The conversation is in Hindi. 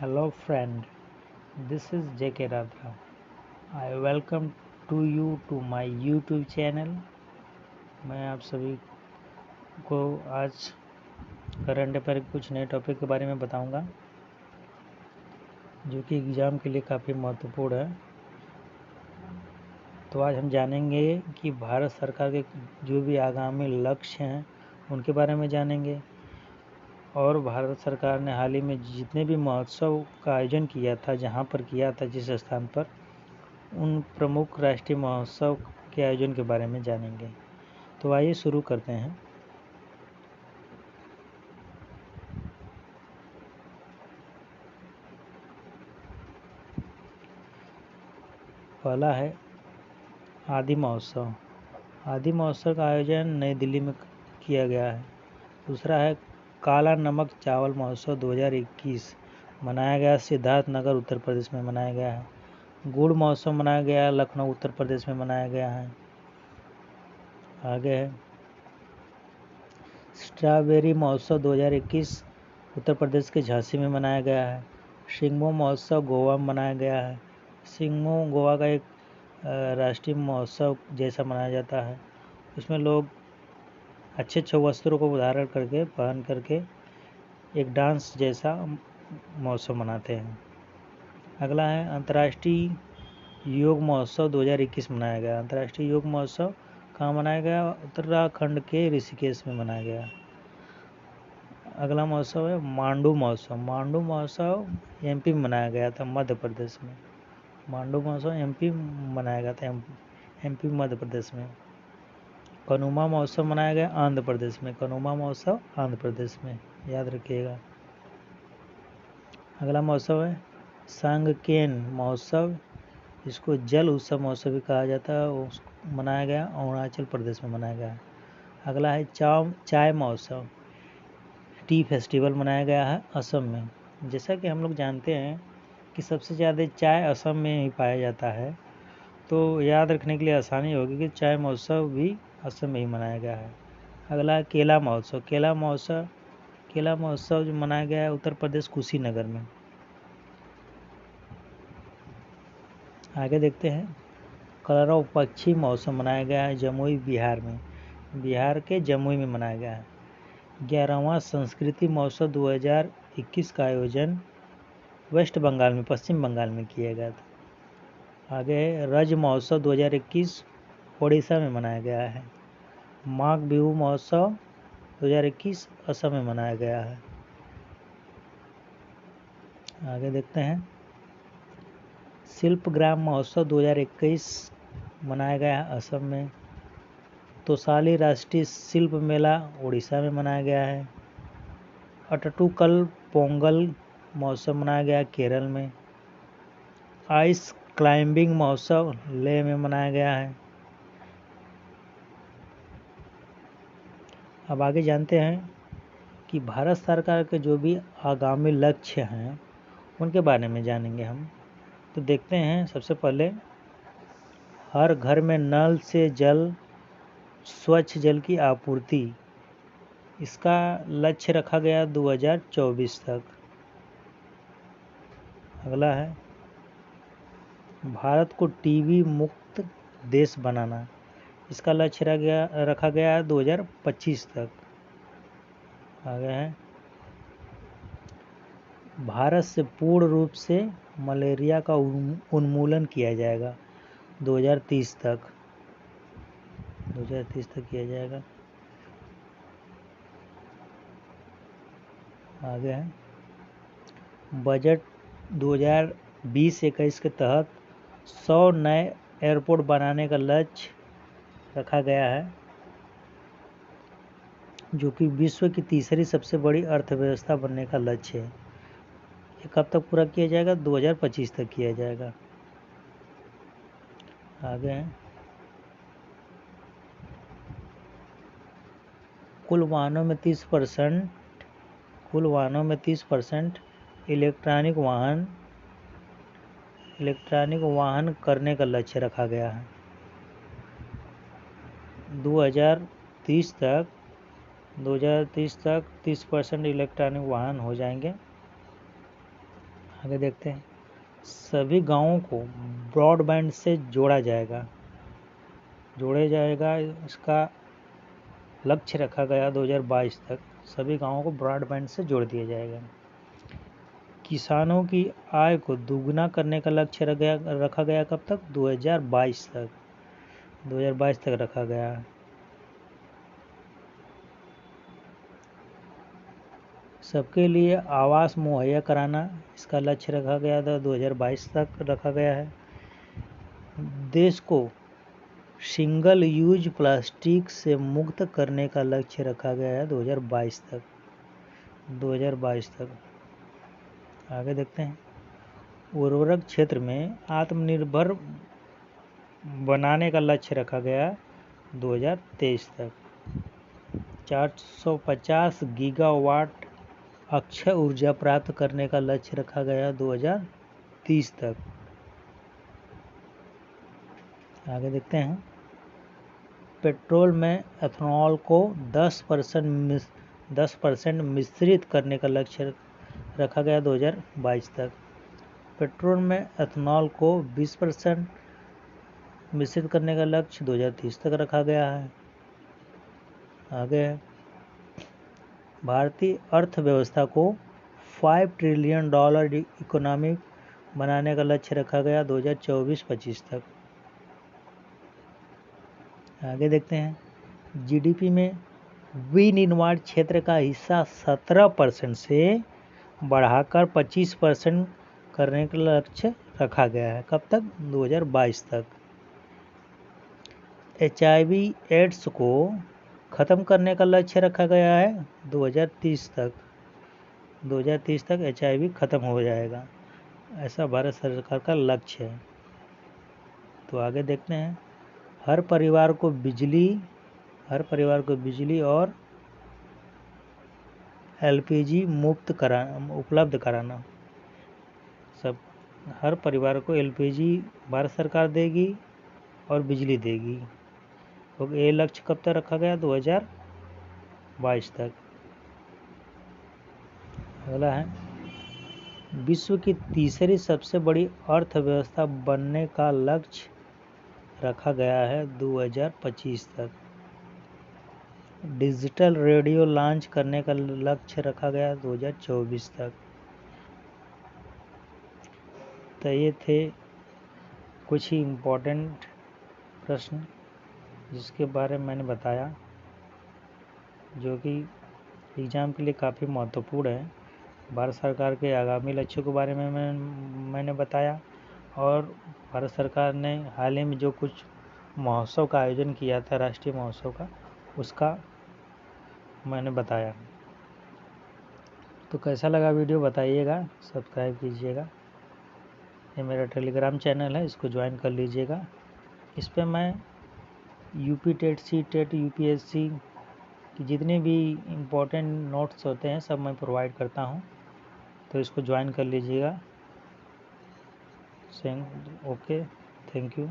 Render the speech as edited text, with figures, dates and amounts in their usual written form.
Hello friend, this is JK Radha. I welcome to you to my YouTube channel. मैं आप सभी को आज करंट अफेयर के कुछ नए टॉपिक के बारे में बताऊंगा जो कि एग्ज़ाम के लिए काफ़ी महत्वपूर्ण है। तो आज हम जानेंगे कि भारत सरकार के जो भी आगामी लक्ष्य हैं उनके बारे में जानेंगे और भारत सरकार ने हाल ही में जितने भी महोत्सव का आयोजन किया था, जहां पर किया था, जिस स्थान पर, उन प्रमुख राष्ट्रीय महोत्सव के आयोजन के बारे में जानेंगे। तो आइए शुरू करते हैं। पहला है आदि महोत्सव। आदि महोत्सव का आयोजन नई दिल्ली में किया गया है। दूसरा है काला नमक चावल महोत्सव 2021 मनाया गया, सिद्धार्थ नगर उत्तर प्रदेश में मनाया गया है। गुड़ महोत्सव मनाया गया, लखनऊ उत्तर प्रदेश में मनाया गया है। आगे है स्ट्रॉबेरी महोत्सव 2021 उत्तर प्रदेश के झांसी में मनाया गया है। शिंगमो महोत्सव गोवा में मनाया गया है। शिंगमो गोवा का एक राष्ट्रीय महोत्सव जैसा मनाया जाता है। उसमें लोग अच्छे वस्त्रों को धारण करके पहन करके एक डांस जैसा महोत्सव मनाते हैं। अगला है अंतर्राष्ट्रीय योग महोत्सव 2021 मनाया गया। अंतर्राष्ट्रीय योग महोत्सव कहाँ मनाया गया? उत्तराखंड के ऋषिकेश में मनाया गया। अगला महोत्सव है मांडू महोत्सव। मांडू महोत्सव एमपी में मनाया गया था, मध्य प्रदेश में। मांडू महोत्सव एमपी में मनाया गया था, एमपी मध्य प्रदेश में। कनुमा महोत्सव मनाया गया आंध्र प्रदेश में। कनुमा महोत्सव आंध्र प्रदेश में, याद रखिएगा। अगला महोत्सव है सांगकेन महोत्सव, इसको जल उत्सव महोत्सव भी कहा जाता है, उसको मनाया गया अरुणाचल प्रदेश में मनाया गया। अगला है चाय महोत्सव, टी फेस्टिवल मनाया गया है असम में। जैसा कि हम लोग जानते हैं कि सबसे ज़्यादा चाय असम में ही पाया जाता है, तो याद रखने के लिए आसानी होगी कि चाय महोत्सव भी असम में ही मनाया गया है। अगला है केला महोत्सव। केला महोत्सव जो मनाया गया है उत्तर प्रदेश कुशीनगर में। आगे देखते हैं कलरव पक्षी महोत्सव मनाया गया है जमुई बिहार में। बिहार के जमुई में मनाया गया है। 11वां संस्कृति महोत्सव 2021 का आयोजन वेस्ट बंगाल में, पश्चिम बंगाल में किया गया था। आगे है रज महोत्सव 2021 ओडिशा में मनाया गया है। माघ बिहू महोत्सव 2021 असम में मनाया गया है। आगे देखते हैं शिल्पग्राम महोत्सव 2021 मनाया गया है असम में। तोसाली राष्ट्रीय शिल्प मेला उड़ीसा में मनाया गया है। अटटुकल पोंगल महोत्सव मनाया गया केरल में। आइस क्लाइंबिंग महोत्सव लेह में मनाया गया है। अब आगे जानते हैं कि भारत सरकार के जो भी आगामी लक्ष्य हैं उनके बारे में जानेंगे हम। तो देखते हैं, सबसे पहले हर घर में नल से जल, स्वच्छ जल की आपूर्ति, इसका लक्ष्य रखा गया 2024 तक। अगला है भारत को टीबी मुक्त देश बनाना, इसका लक्ष्य रखा गया 2025 तक। आगे है भारत से पूर्ण रूप से मलेरिया का उन्मूलन किया जाएगा 2030 तक। 2030 तक किया जाएगा। आगे है बजट 2020-21 के तहत 100 नए एयरपोर्ट बनाने का लक्ष्य रखा गया है, जो कि विश्व की तीसरी सबसे बड़ी अर्थव्यवस्था बनने का लक्ष्य है। ये कब तक पूरा किया जाएगा? 2025 तक किया जाएगा। आगे है कुल वाहनों में 30% इलेक्ट्रॉनिक वाहन करने का लक्ष्य रखा गया है 2030 तक। 2030 तक 30% इलेक्ट्रॉनिक वाहन हो जाएंगे। आगे देखते हैं। सभी गांवों को ब्रॉडबैंड से जोड़ा जाएगा। इसका लक्ष्य रखा गया 2022 तक सभी गांवों को ब्रॉडबैंड से जोड़ दिया जाएगा। किसानों की आय को दुगना करने का लक्ष्य रखा गया कब तक? 2022 तक। 2022 तक रखा गया। सबके लिए आवास मुहैया कराना, इसका लक्ष्य रखा गया था 2022 तक रखा गया है। देश को सिंगल यूज प्लास्टिक से मुक्त करने का लक्ष्य रखा गया है 2022 तक। 2022 तक। आगे देखते हैं। उर्वरक क्षेत्र में आत्मनिर्भर बनाने का लक्ष्य रखा गया 2023 तक। 450 गीगावाट अक्षय ऊर्जा प्राप्त करने का लक्ष्य रखा गया 2030 तक। आगे देखते हैं। पेट्रोल में एथेनॉल को 10% मिश्रित करने का लक्ष्य रखा गया 2022 तक। पेट्रोल में एथेनॉल को 20% मिश्रित करने का लक्ष्य 2030 तक रखा गया है। आगे भारतीय अर्थव्यवस्था को $5 ट्रिलियन इकोनॉमी बनाने का लक्ष्य रखा गया 2024-25 तक। आगे देखते हैं। जीडीपी में विनिर्माण क्षेत्र का हिस्सा 17% से बढ़ाकर 25% करने का लक्ष्य रखा गया है। कब तक? 2022 तक। HIV एड्स को ख़त्म करने का लक्ष्य रखा गया है 2030 तक। 2030 तक HIV ख़त्म हो जाएगा, ऐसा भारत सरकार का लक्ष्य है। तो आगे देखते हैं। हर परिवार को बिजली और LPG उपलब्ध कराना। हर परिवार को LPG भारत सरकार देगी और बिजली देगी। तो ये लक्ष्य कब तक रखा गया? 2022 तक। अगला है। विश्व की तीसरी सबसे बड़ी अर्थव्यवस्था बनने का लक्ष्य रखा गया है 2025 तक। डिजिटल रेडियो लॉन्च करने का लक्ष्य रखा गया 2024 तक। तो ये थे कुछ ही इम्पोर्टेंट प्रश्न जिसके बारे में मैंने बताया, जो कि एग्ज़ाम के लिए काफ़ी महत्वपूर्ण है। भारत सरकार के आगामी लक्ष्यों के बारे में मैंने बताया, और भारत सरकार ने हाल ही में जो कुछ महोत्सव का आयोजन किया था, राष्ट्रीय महोत्सव का, उसका मैंने बताया। तो कैसा लगा वीडियो बताइएगा, सब्सक्राइब कीजिएगा। ये मेरा टेलीग्राम चैनल है, इसको ज्वाइन कर लीजिएगा। इस पर मैं UP TET, C TET, UPSC की जितने भी इम्पोर्टेंट नोट्स होते हैं सब मैं प्रोवाइड करता हूँ, तो इसको ज्वाइन कर लीजिएगा। Okay, thank you.